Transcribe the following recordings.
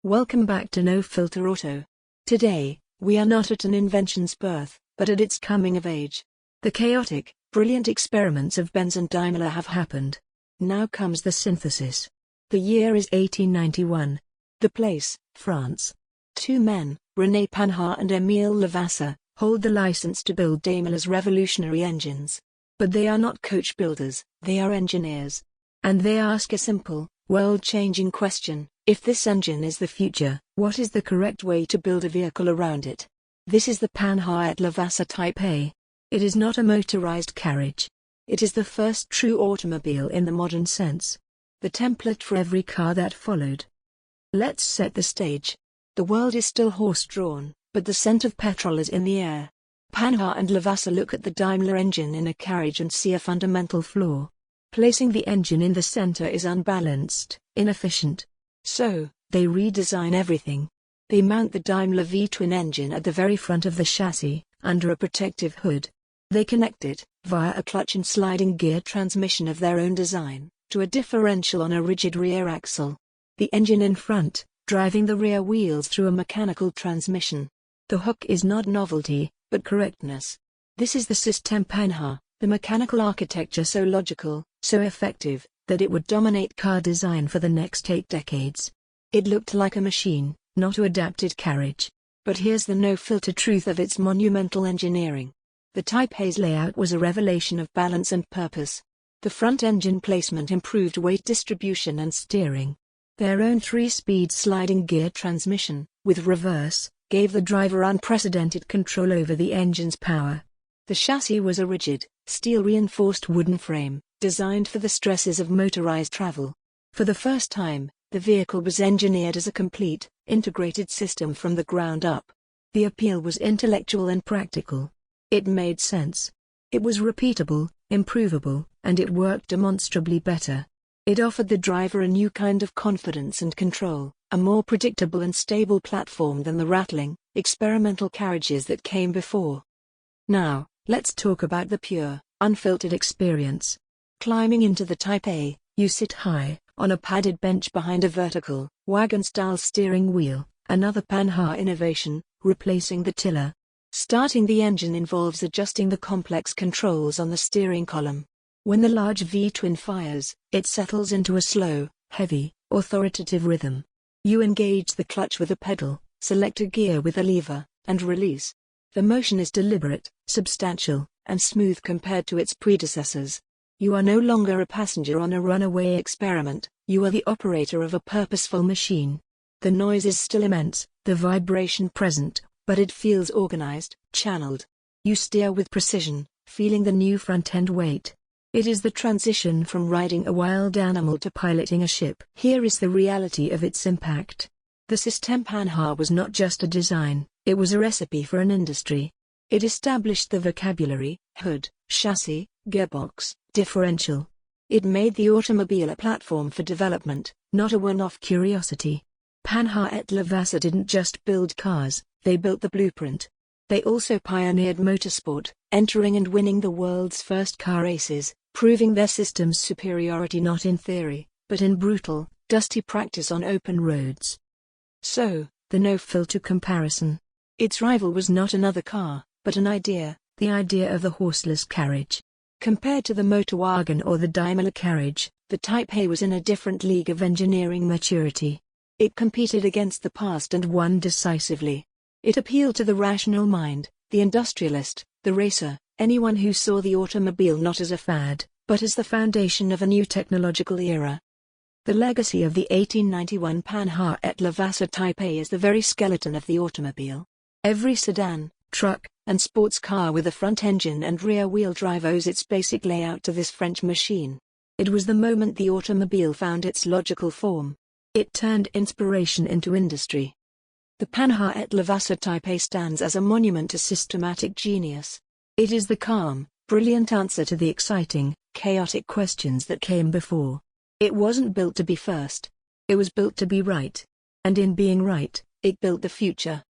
Welcome back to No Filter Auto. Today, we are not at an invention's birth, but at its coming of age. The chaotic, brilliant experiments of Benz and Daimler have happened. Now comes the synthesis. The year is 1891. The place, France. Two men, René Panhard and Émile Levassor, hold the license to build Daimler's revolutionary engines. But they are not coach builders, they are engineers. And they ask a simple, world-changing question: if this engine is the future, what is the correct way to build a vehicle around it? This is the Panhard Levassor Type A. It is not a motorized carriage. It is the first true automobile in the modern sense. The template for every car that followed. Let's set the stage. The world is still horse-drawn, but the scent of petrol is in the air. Panhard and Levassor look at the Daimler engine in a carriage and see a fundamental flaw. Placing the engine in the center is unbalanced, inefficient. So, they redesign everything. They mount the Daimler V-twin engine at the very front of the chassis, under a protective hood. They connect it, via a clutch and sliding gear transmission of their own design, to a differential on a rigid rear axle. The engine in front, driving the rear wheels through a mechanical transmission. The hook is not novelty, but correctness. This is the Systeme Panhard, the mechanical architecture so logical, so effective, that it would dominate car design for the next 8 decades. It looked like a machine, not an adapted carriage. But here's the no-filter truth of its monumental engineering. The Type A's layout was a revelation of balance and purpose. The front engine placement improved weight distribution and steering. Their own 3-speed sliding gear transmission, with reverse, gave the driver unprecedented control over the engine's power. The chassis was a rigid, steel-reinforced wooden frame, designed for the stresses of motorized travel. For the first time, the vehicle was engineered as a complete, integrated system from the ground up. The appeal was intellectual and practical. It made sense. It was repeatable, improvable, and it worked demonstrably better. It offered the driver a new kind of confidence and control, a more predictable and stable platform than the rattling, experimental carriages that came before. Now, let's talk about the pure, unfiltered experience. Climbing into the Type A, you sit high, on a padded bench behind a vertical, wagon-style steering wheel, another Panhard innovation, replacing the tiller. Starting the engine involves adjusting the complex controls on the steering column. When the large V-twin fires, it settles into a slow, heavy, authoritative rhythm. You engage the clutch with a pedal, select a gear with a lever, and release. The motion is deliberate, substantial, and smooth compared to its predecessors. You are no longer a passenger on a runaway experiment, you are the operator of a purposeful machine. The noise is still immense, the vibration present, but it feels organized, channeled. You steer with precision, feeling the new front-end weight. It is the transition from riding a wild animal to piloting a ship. Here is the reality of its impact. The Systeme Panhard was not just a design, it was a recipe for an industry. It established the vocabulary, hood, chassis, gearbox, differential. It made the automobile a platform for development, not a one-off curiosity. Panhard et Levassor didn't just build cars, they built the blueprint. They also pioneered motorsport, entering and winning the world's first car races, proving their system's superiority not in theory, but in brutal, dusty practice on open roads. So, the no-filter comparison. Its rival was not another car, but an idea, the idea of the horseless carriage. Compared to the motor wagon or the Daimler carriage, the Type A was in a different league of engineering maturity. It competed against the past and won decisively. It appealed to the rational mind, the industrialist, the racer, anyone who saw the automobile not as a fad, but as the foundation of a new technological era. The legacy of the 1891 Panhard et Levassor Type A is the very skeleton of the automobile. Every sedan, truck, and sports car with a front engine and rear-wheel drive owes its basic layout to this French machine. It was the moment the automobile found its logical form. It turned inspiration into industry. The Panhard et Levassor Type A stands as a monument to systematic genius. It is the calm, brilliant answer to the exciting, chaotic questions that came before. It wasn't built to be first. It was built to be right. And in being right, it built the future.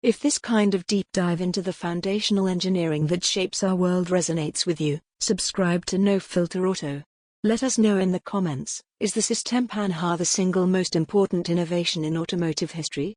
If this kind of deep dive into the foundational engineering that shapes our world resonates with you, subscribe to No Filter Auto. Let us know in the comments, is the Systeme Panhard the single most important innovation in automotive history?